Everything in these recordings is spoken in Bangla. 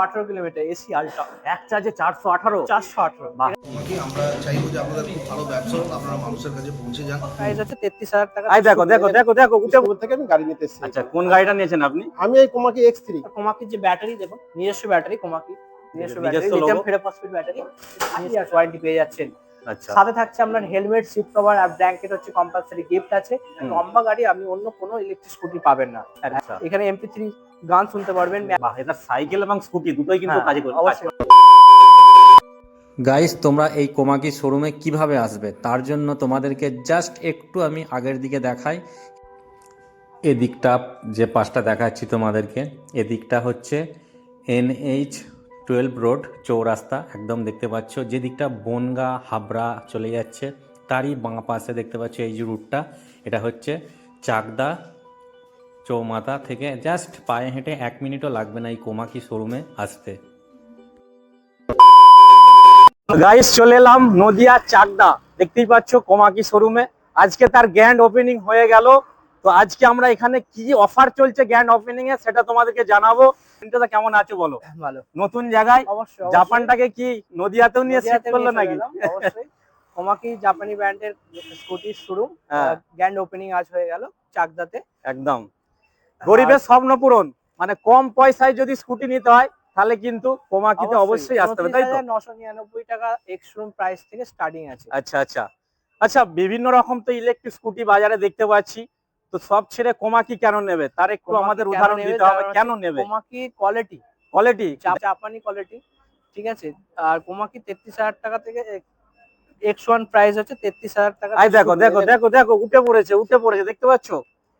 18 কিলোমিটার এসি আলট্রা, এক চার্জে 418। 418। বাহ। আমরা চাইবো যে আপনাদের খুব ভালো ব্যবসা হোক, আপনারা মানুষের কাছে পৌঁছে যান। প্রাইস হচ্ছে 33,000 টাকা। এই দেখো দেখো দেখো দেখো বিষ্ণুপুর থেকে আমি গাড়ি নিতে এসেছি। আচ্ছা, কোন গাড়িটা নিয়েছেন আপনি? আমি এই কোমাকি X3। কোমাকির যে ব্যাটারি দেখুন, নিজস্ব ব্যাটারি কোমাকি, নিজস্ব ব্যাটারি, নিজস্ব lithium logo। Ferrophosphate battery, warranty পেয়ে যাচ্ছেন। আচ্ছা সাথে থাকছে আপনার হেলমেট, সিট কভার আর ব্ল্যাঙ্কেট হচ্ছে কম্পালসারি গিফট আছে। লম্বা গাড়ি আপনি অন্য কোনো ইলেকট্রিক স্কুটি পাবেন না। আচ্ছা। এখানে MP3 গান শুনতে পারবেন। বাহ, এটা সাইকেল এবং স্কুটি দুটোই কিন্তু হ্যাঁ, কাজে করে। অবশ্যই। গাইস, তোমরা এই কোমাকি শোরুমে কিভাবে আসবে তার জন্য তোমাদেরকে জাস্ট একটু আমি আগের দিকে দেখাই। এদিকটা যে পাশটা দেখাচ্ছি তোমাদেরকে, এদিকটা হচ্ছে NH12 রোড চৌরাস্তা, একদম দেখতে পাচ্ছ। যে দিকটা বনগা হাবড়া চলে যাচ্ছে তারই বাঁ পাশে দেখতে পাচ্ছ এই যে রুটটা, এটা হচ্ছে চাকদা চৌমাথা থেকে জাস্ট পায়ে হেঁটে 1 মিনিটও লাগবে না এই কোমাকি শোরুমে আসতে। গাইস, চলে এলাম নদিয়া চাকদা, দেখতেই পাচ্ছ কোমাকি শোরুমে। আজকে তার গ্র্যান্ড ওপেনিং হয়ে গেল। তো আজকে আমরা এখানে কি অফার চলছে গ্র্যান্ড ওপেনিং এ সেটা তোমাদেরকে জানাবো। চিন্তাটা কেমন আছো বলো? ভালো। নতুন জায়গায় অবশ্যই। জাপানটাকে কি নদিয়াতেও নিয়ে শিফট করলো নাকি? অবশ্যই। কোমাকি জাপানি ব্র্যান্ডের স্কুটি শোরুম গ্র্যান্ড ওপেনিং আজ হয়ে গেল চাকদাতে। একদম গরিবের স্বপ্ন পূরণ, মানে কম পয়সায় যদি স্কুটি নিতে হয় তাহলে কিন্তু কোমাকিতে অবশ্যই আসতে হবে, তাই তো? 2999 টাকা এক্স শোরুম প্রাইস থেকে স্টার্টিং আছে। আচ্ছা আচ্ছা আচ্ছা, বিভিন্ন রকম তো ইলেকট্রিক স্কুটি বাজারে দেখতে পাচ্ছি, তো সব ছেড়ে কোমাকি কেন নেবে তার একটু আমাদের উদাহরণ দিতে হবে। কেন নেবে? কোমাকি কোয়ালিটি, কোয়ালিটি, জাপানি কোয়ালিটি, ঠিক আছে। আর কোমাকি 33,000 টাকা থেকে X1 প্রাইস হচ্ছে 33,000 টাকা। এই দেখো দেখো দেখো দেখো উঠে পড়েছে দেখতে পাচ্ছ?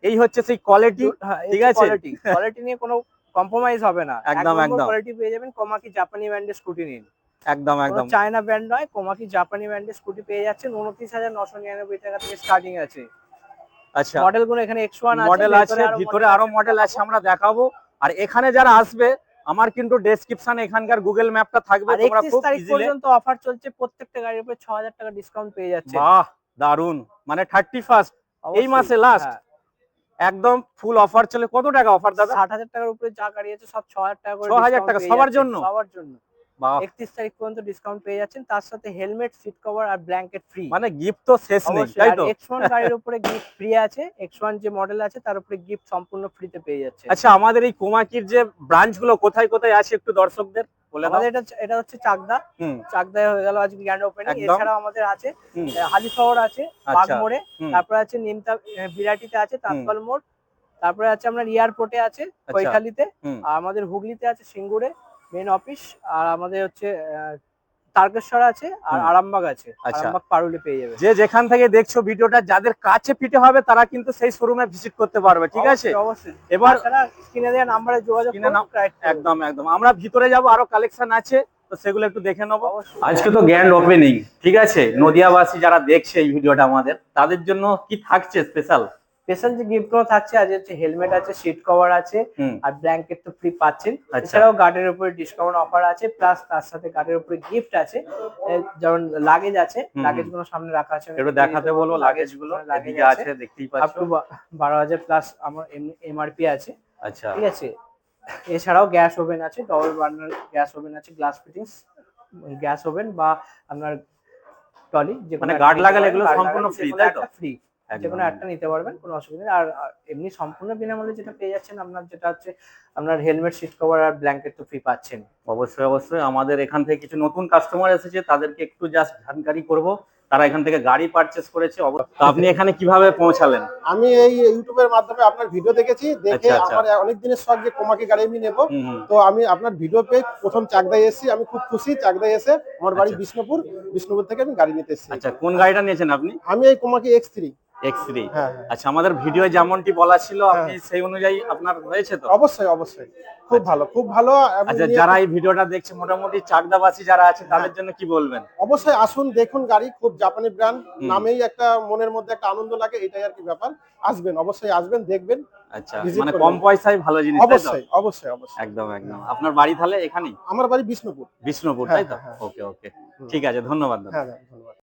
এই হচ্ছে সেই কোয়ালিটি, ঠিক আছে? কোয়ালিটি নিয়ে কোনো কম্প্রোমাইজ হবে না। একদম একদম কোয়ালিটি পেয়ে যাবেন। কোমাকি জাপানি ব্র্যান্ডের স্কুটি নিন, একদম একদম। চায়না ব্র্যান্ড নয়, কোমাকি জাপানি ব্র্যান্ডের স্কুটি পেয়ে যাচ্ছেন। 29,999 টাকা থেকে স্টার্টিং আছে। আচ্ছা, মডেল গুলো এখানে X1 আছে, মডেল আছে, ভিতরে আরো মডেল আছে, আমরা দেখাবো। আর এখানে যারা আসবে, আমার কিন্তু ডেসক্রিপশনে এখানকার গুগল ম্যাপটা থাকবে, তোমরা খুব 31 তারিখ ইজিলি। পর্যন্ত অফার চলছে, প্রত্যেকটা গাড়ির উপরে 6,000 টাকা ডিসকাউন্ট পেয়ে যাচ্ছে। বাহ, দারুন। মানে 31 এই মাসে লাস্ট একদম ফুল অফার চলে। কত টাকা অফার দাদা? 60,000 টাকার উপরে যা গাড়ি আছে সব 6,000 টাকা করে। 6,000 টাকা সবার জন্য? সবার জন্য। বাহ, 31 তারিখ পর্যন্ত ডিসকাউন্ট পেয়ে যাচ্ছেন, তার সাথে হেলমেট, সিট কভার আর ব্ল্যাঙ্কেট ফ্রি। মানে গিফট তো শেষ নেই, তাই তো? X1 গাড়ির উপরে গিফট ফ্রি আছে। X1 যে মডেল আছে তার উপরে গিফট সম্পূর্ণ ফ্রিতে পেয়ে যাচ্ছে। আচ্ছা, আমাদের এই কোমাকির যে ব্রাঞ্চ গুলো কোথায় কোথায় আছে একটু দর্শকদের বলে দাও। আমাদের এটা হচ্ছে চাকদা। চাকদায় হয়ে গেল আজকে গ্র্যান্ড ওপেনিং। একদম। এছাড়াও আমাদের আছে হালিশহর আছে, বাগমোড়ে, তারপরে আছে নিমতা বিরাটিতে আছে, তাঁতপাল মোড়, তারপরে আছে আপনার এয়ারপোর্টে আছে কৈখালিতে, আর আমাদের হুগলিতে আছে সিঙ্গুরে মেন অফিস, আর আমাদের হচ্ছে তারকেশ্বর আছে, আর আরামবাগ আছে। আরামবাগ পারুলি পেয়ে যাবে। যে যেখান থেকে দেখছো ভিডিওটা, যাদের কাছে পিঠে হবে তারা কিন্তু সেই শোরুমে ভিজিট করতে পারবে, ঠিক আছে? অবশ্যই। এবার স্ক্রিনে দেওয়া নাম্বারে যোগাযোগ করুন। একদম একদম। আমরা ভিতরে যাব, আরো কালেকশন আছে, তো সেগুলো একটু দেখে নেবো। আজকে তো গ্র্যান্ড ওপেনিং, ঠিক আছে? নদিয়াবাসী যারা দেখছে এই ভিডিওটা আমাদের, তাদের জন্য কি থাকছে স্পেশাল? স্পেশাল যে গিফট গুলো থাকছে আজ হচ্ছে হেলমেট আছে, সিট কভার আছে, আর ব্ল্যাঙ্কেট তো ফ্রি পাচ্ছেন। এছাড়াও গার্ডের উপরে ডিসকাউন্ট অফার আছে, প্লাস তার সাথে গার্ডের উপরে গিফট আছে। যেমন লাগেজ আছে, লাগেজ গুলো সামনে রাখা আছে, একটু দেখাতে বলবো। লাগেজ গুলো এদিকে আছে, দেখতেই পাচ্ছ। আপ টু 12,000 প্লাস আমার এমআরপি আছে। আচ্ছা, ঠিক আছে। এছাড়াও গ্যাস ওভেন আছে, ডবল বার্নার গ্যাস ওভেন আছে, গ্লাস ফিটিংস গ্যাস ওভেন বা আপনার টলি, মানে গার্ড লাগালে এগুলো সম্পূর্ণ ফ্রি, তাই তো? ফ্রি, যেকোনো একটা নিতে পারবেন, কোনো অসুবিধা নেই। আর এমনি সম্পূর্ণ বিনামূল্যে যেটা পেয়ে যাচ্ছেন আপনার, যেটা হচ্ছে আপনার হেলমেট, সিট কভার আর ব্ল্যাঙ্কেট তো ফ্রি পাচ্ছেন। অবশ্যই অবশ্যই। আমাদের এখান থেকে কিছু নতুন কাস্টমার এসেছে, তাদেরকে একটু জাস্ট জানকারি করব। তারা এখান থেকে গাড়ি পারচেজ করেছে। তো আপনি এখানে কিভাবে পৌঁছালেন? আমি এই ইউটিউবের মাধ্যমে আপনার ভিডিও দেখেছি, দেখে আমার অনেক দিনের শখ যে কোমাকি গাড়ি আমি নেব। তো আমি আপনার ভিডিও পেয়ে প্রথম চাকদায় এসেছি, আমি খুব খুশি। চাকদায় এসে আমার বাড়ি বিষ্ণুপুর থেকে আমি গাড়ি নিতে এসেছি। আচ্ছা, কোন গাড়িটা নিয়েছেন আপনি? আমি এই কোমাকি X3। হ্যাঁ। আচ্ছা, আমাদের ভিডিও যেমনটি বলা ছিল আপনি সেই অনুযায়ী আপনার হয়েছে তো? অবশ্যই অবশ্যই, খুব ভালো, খুব ভালো। আচ্ছা, যারা এই ভিডিওটা দেখছে মোটামুটি চাকদাবাসী যারা আছে তাদের জন্য কি বলবেন? অবশ্যই আসুন, দেখুন গাড়ি, খুব জাপানি ব্র্যান্ড, নামেই একটা মনের মধ্যে একটা আনন্দ লাগে, এটাই আর কি ব্যাপার। আসবেন, অবশ্যই আসবেন, দেখবেন। আচ্ছা, মানে কম পয়সায় ভালো জিনিস, তাই তো? অবশ্যই অবশ্যই অবশ্যই। একদম একদম। আপনার বাড়ি তাহলে এখানেই? আমার বাড়ি বিষ্ণুপুর। বিষ্ণুপুর, তাই তো? ওকে ওকে, ঠিক আছে, ধন্যবাদ দাদা। হ্যাঁ, ধন্যবাদ।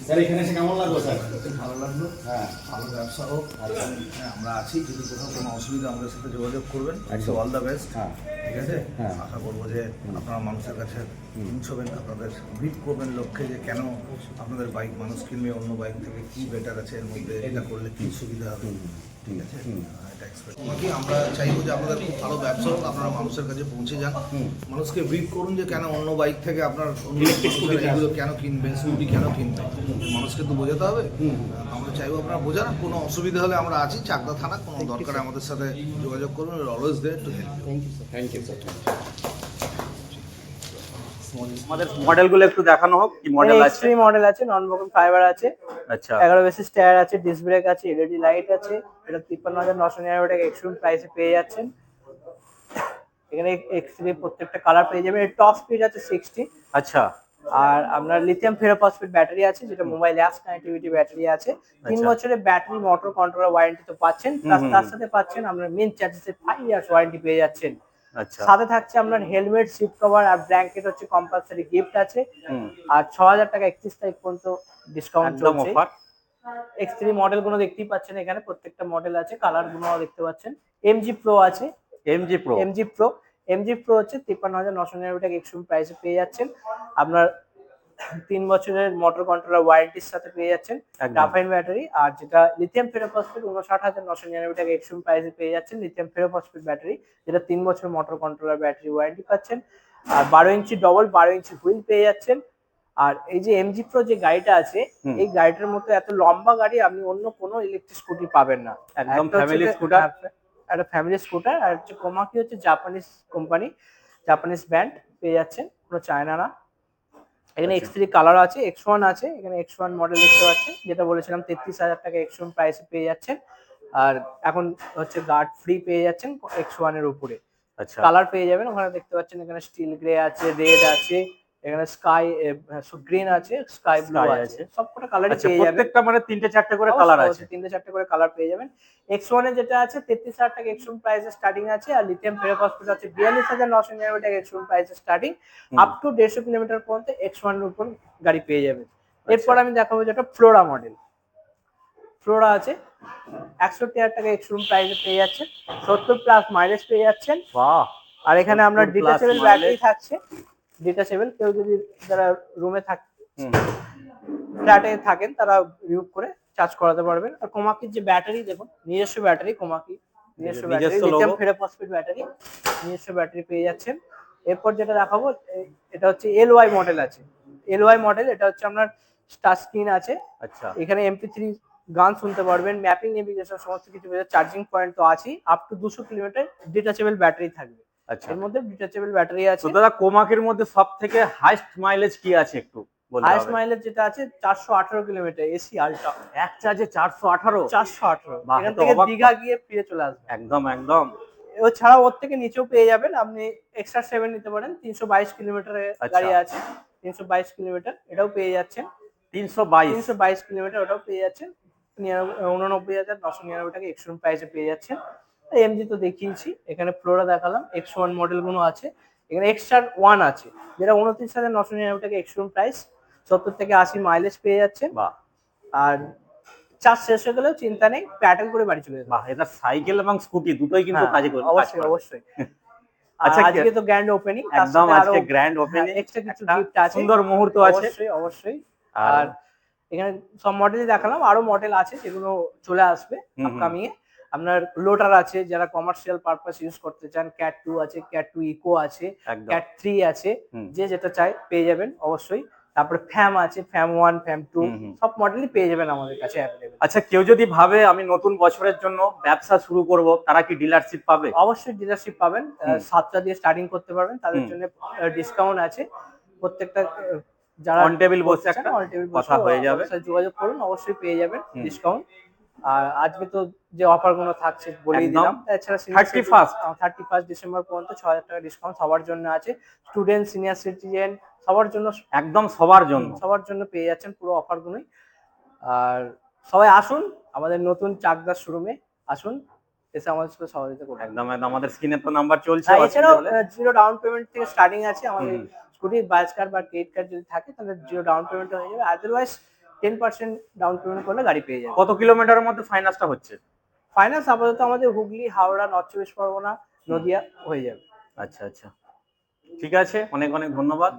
স্যার এখানে এসে কেমন লাগলো স্যার? লাগলো। হ্যাঁ ভালো ব্যবসা হোক। হ্যাঁ, আমরা আছি, যদি কোথাও কোনো অসুবিধা আমাদের সাথে যোগাযোগ করবেন। All the best. হ্যাঁ ঠিক আছে, হ্যাঁ। আশা করবো যে আপনারা মানুষের কাছে পৌঁছবেন, আপনাদের ব্রিফ করবেন লক্ষ্যে যে কেন আপনাদের বাইক মানুষ কিনবে, অন্য বাইক থেকে কি বেটার আছে, এর মধ্যে এটা করলে কি সুবিধা হবে। ঠিক আছে, এটা এক্সপেক্ট তোমাকে আমরা চাইবো যে আপনাদের খুব ভালো ব্যবসা হোক, আপনারা মানুষের কাছে পৌঁছে যান, মানুষকে ব্রিফ করুন যে কেন অন্য বাইক থেকে আপনার অন্য এগুলো কেন কিনবে, স্কুটি কেন কিনবে, মানুষকে তো বোঝাতে হবে। আমরা চাইবো আপনারা বোঝান, কোনো অসুবিধা হলে আমরা আছি, চাকদা থানা, কোনো দরকারে আমাদের সাথে যোগাযোগ করুন, always there to help you. Thank you sir. আমাদের মডেলগুলো একটু দেখানো হোক, কি মডেল আছে। এক্সট্রিম মডেল আছে, নন ব্রোকেন ফাইবার আছে, আচ্ছা 11 বেসিস টায়ার আছে, ডিস্ক ব্রেক আছে, এলইডি লাইট আছে। এটা 53,999 টাকা এক্সট্রিম প্রাইসে পেয়ে যাচ্ছেন। এখানে এক্সট্রিম প্রত্যেকটা কালার পেয়ে যাবেন। এর টপ স্পিড আছে 60। আচ্ছা আর আপনার লিথিয়াম ফেরোফসফেট ব্যাটারি আছে, যেটা মোবাইল অ্যাপস কানেক্টিভিটি ব্যাটারি আছে। 3 আচ্ছা। বছরের ব্যাটারি মোটর কন্ট্রোলার ওয়ারেন্টি তো পাচ্ছেন, প্লাস তার সাথে পাচ্ছেন আপনার মেন চার্জেসের 5 ইয়ার্স ওয়ারেন্টি পেয়ে যাচ্ছেন। আচ্ছা সাথে থাকছে আপনার হেলমেট, সিট কভার আর ব্ল্যাঙ্কেট হচ্ছে কম্পালসারি গিফট আছে। আর 6,000 টাকা 31 তারিখ পর্যন্ত ডিসকাউন্ট একদম চলছে। অফার। X3 মডেল গুলো দেখতেই পাচ্ছেন, এখানে প্রত্যেকটা মডেল আছে, কালার গুলো দেখতে পাচ্ছেন। MG Pro আছে, এমজি প্রো। MG Pro হচ্ছে 53,999 টাকা এক্সট্রিম প্রাইসে পেয়ে যাচ্ছেন। আপনার 3 বছরের মোটর কন্ট্রোলার ওয়ারেন্টির সাথে পেয়ে যাচ্ছেন, একদম। Graphene battery. আর যেটা লিথিয়াম ফেরোফসফেট 59,999 টাকা এক্সট্রিম প্রাইসে পেয়ে যাচ্ছেন লিথিয়াম ফেরোফসফেট ব্যাটারি, যেটা 3 বছর মোটর কন্ট্রোলার ব্যাটারি ওয়ারেন্টি পাচ্ছেন। আর 12 ইঞ্চি ডবল 12 ইঞ্চি হুইল পেয়ে যাচ্ছেন। আর এই যে MG Pro যে গাড়িটা আছে, এই গাড়িটার মতো এত লম্বা গাড়ি আপনি অন্য কোনো ইলেকট্রিক স্কুটি পাবেন না। একদম একটা হচ্ছে ফ্যামিলি যে- স্কুটার। একটা ফ্যামিলি স্কুটার। আর হচ্ছে কোমাকি হচ্ছে জাপানিজ কোম্পানি, জাপানিজ ব্র্যান্ড পেয়ে যাচ্ছেন, কোনো চায়না না। এখানে আচ্ছা। X3 কালার আছে, X1 আছে। এখানে X1 মডেল দেখতে পাচ্ছেন, যেটা বলেছিলাম 33,000 টাকা X1 প্রাইসে পেয়ে যাচ্ছেন। আর এখন হচ্ছে গার্ড ফ্রি পেয়ে যাচ্ছেন X1 এর উপরে। আচ্ছা কালার পেয়ে যাবেন, ওখানে দেখতে পাচ্ছেন এখানে স্টিল গ্রে আছে, রেড আছে, এখানে স্কাই গ্রিন আছে, স্কাই ব্লু Sky আছে, আছে। সবকটা কালারই আচ্ছা পেয়ে যাবেন। প্রত্যেকটা মানে 3টে 4টে করে কালার আছে। 3টে 4টে করে কালার পেয়ে যাবেন। X1 এ যেটা আছে 33,000 টাকা এক্সট্রিম প্রাইসে স্টার্টিং আছে। আর লিথিয়াম ফেরোফসফেট আছে 42,999 টাকা এক্সট্রিম প্রাইসে স্টার্টিং, আপ টু 150 কিলোমিটার পর্যন্ত X1 এর উপর গাড়ি পেয়ে যাবেন। এরপর আমি দেখাবো যেটা ফ্লোরা মডেল। ফ্লোরা আছে 61,000 টাকা এক্সট্রিম প্রাইসে পেয়ে যাচ্ছেন, 70 প্লাস মাইলেজ পেয়ে যাচ্ছেন। বাহ। আর এখানে আপনার 70 plus ডিটাচেবল mileage। ব্যাটারি থাকছে, ডিটাচেবল। কেউ যদি যারা রুমে ফ্ল্যাটে থাকেন তারা রিমুভ করে চার্জ করাতে পারবেন। আর কোমাকির যে ব্যাটারি দেখুন, নিজস্ব ব্যাটারি, কোমাকি নিজস্ব ব্যাটারি, নিজস্ব লিথিয়াম logo। ফেরোফসফেট ব্যাটারি, নিজস্ব ব্যাটারি পেয়ে যাচ্ছেন। এরপর যেটা দেখাবো এটা হচ্ছে LY মডেল আছে। LY মডেল, এটা হচ্ছে আপনার টাচ স্ক্রিন আছে, আচ্ছা এখানে MP3 গান শুনতে পারবেন, ম্যাপিং, নেভিগেশন সমস্ত কিছু পেয়ে যাবেন। চার্জিং পয়েন্ট তো আছেই, up to 200 kilometre detachable battery থাকবে। আচ্ছা। এর মধ্যে ডিটাচেবল ব্যাটারি আছে। তো দাদা কোমাকের মধ্যে সবথেকে হাইস্ট মাইলেজ কি আছে একটু বলতে হাইস্ট হবে। মাইলেজ যেটা আছে 418 কিলোমিটার এসি আলট্রা, এক চার্জে 418। 418। বাহ, এখান এ তো থেকে অবাক। দীঘা গিয়ে ফিরে চলে আসবে। একদম একদম। ও ছাড়া ওর থেকে নিচেও পেয়ে যাবেন, আপনি এক্সট্রা 7 নিতে পারেন। 322 কিলোমিটারের আচ্ছা। গাড়ি আছে, 322 কিলোমিটার এটাও পেয়ে যাচ্ছেন। 322। 322 কিলোমিটার ওটাও পেয়ে যাচ্ছেন 89,999 টাকা এক্সট্রিম প্রাইসে পেয়ে যাচ্ছেন। এমজি তো দেখিয়েছি, এখানে ফ্লোরা দেখালাম। X1 মডেল গুলো আছে, এখানে এক্সট্রা 1 আছে, যেটা 29,999 টাকা এক্সট্রিম প্রাইস, 70 থেকে 80 মাইলেজ পেয়ে যাচ্ছেন। বাহ আর চার্জ শেষ হয়ে গেলেও চিন্তা নেই, প্যাডেল করে বাড়ি চলে যাবে। বাহ, এটা সাইকেল এবং স্কুটি দুটোই কিন্তু হ্যাঁ, কাজে করবে। অবশ্যই অবশ্যই। আচ্ছা, আজকে তো গ্র্যান্ড ওপেনিং, একদম আজকে গ্র্যান্ড ওপেনিং, এক্সট্রা কিছু একটা গিফট আছে, সুন্দর মুহূর্ত আছে। অবশ্যই অবশ্যই। আর আর এখানে সব মডেলই দেখালাম, আরো মডেল আছে যেগুলো চলে আসবে আপকামিং এ। আপনার লোটার আছে, যারা কমার্শিয়াল পারপাস ইউজ করতে চান, ক্যাট 2 আছে, ক্যাট 2 ইকো আছে, একদম। ক্যাট 3 আছে, যে যেটা চাই পেয়ে যাবেন অবশ্যই। তারপরে ফ্যাম আছে, ফ্যাম 1, ফ্যাম 2, সব মডেলই পেয়ে যাবেন আমাদের কাছে অ্যাভেলেবল। আচ্ছা, কেউ যদি ভাবে আমি নতুন বছরের জন্য ব্যবসা শুরু করব, তারা কি ডিলারশিপ পাবে? অবশ্যই ডিলারশিপ পাবেন, 7টা দিয়ে স্টার্টিং করতে পারবেন, তাদের জন্য ডিসকাউন্ট আছে। প্রত্যেকটা যারা অন টেবিল বসে একটা অন টেবিল কথা হয়ে যাবে। যোগাযোগ করুন, অবশ্যই পেয়ে যাবেন ডিসকাউন্ট। আর আজকে তো যে অফার গুলো থাকছে বলেই একদম। দিলাম। এছাড়া 31 ডিসেম্বর পর্যন্ত 6,000 টাকা ডিসকাউন্ট সবার জন্য আছে, স্টুডেন্ট, সিনিয়র সিটিজেন, সবার জন্য, একদম সবার জন্য। সবার জন্য পেয়ে যাচ্ছেন পুরো অফার গুলোই। আর সবাই আসুন আমাদের নতুন চাকদার শোরুমে, আসুন, এসে আমাদের সাথে সহযোগিতা করুন। একদম একদম, আমাদের স্ক্রিনে তো নাম্বার চলছে। এছাড়াও অসুবিধা হলে 0 ডাউন পেমেন্ট থেকে স্টার্টিং আছে আমাদের। স্কুটি, বাস কার্ড বা ক্রেডিট কার্ড যদি থাকে তাহলে 0 ডাউন পেমেন্ট হয়ে যাবে। আদারওয়াইজ 10% ডাউন পেমেন্ট করলে গাড়ি পেয়ে যাবে। কত কিলোমিটারের মধ্যে ফাইন্যান্সটা হচ্ছে? ফাইন্যান্স আপাতত আমাদের হুগলি, হাওড়া, নর্থ চব্বিশ পরগনা, নদিয়া হয়ে যাবে। আচ্ছা আচ্ছা, ঠিক আছে, অনেক অনেক ধন্যবাদ।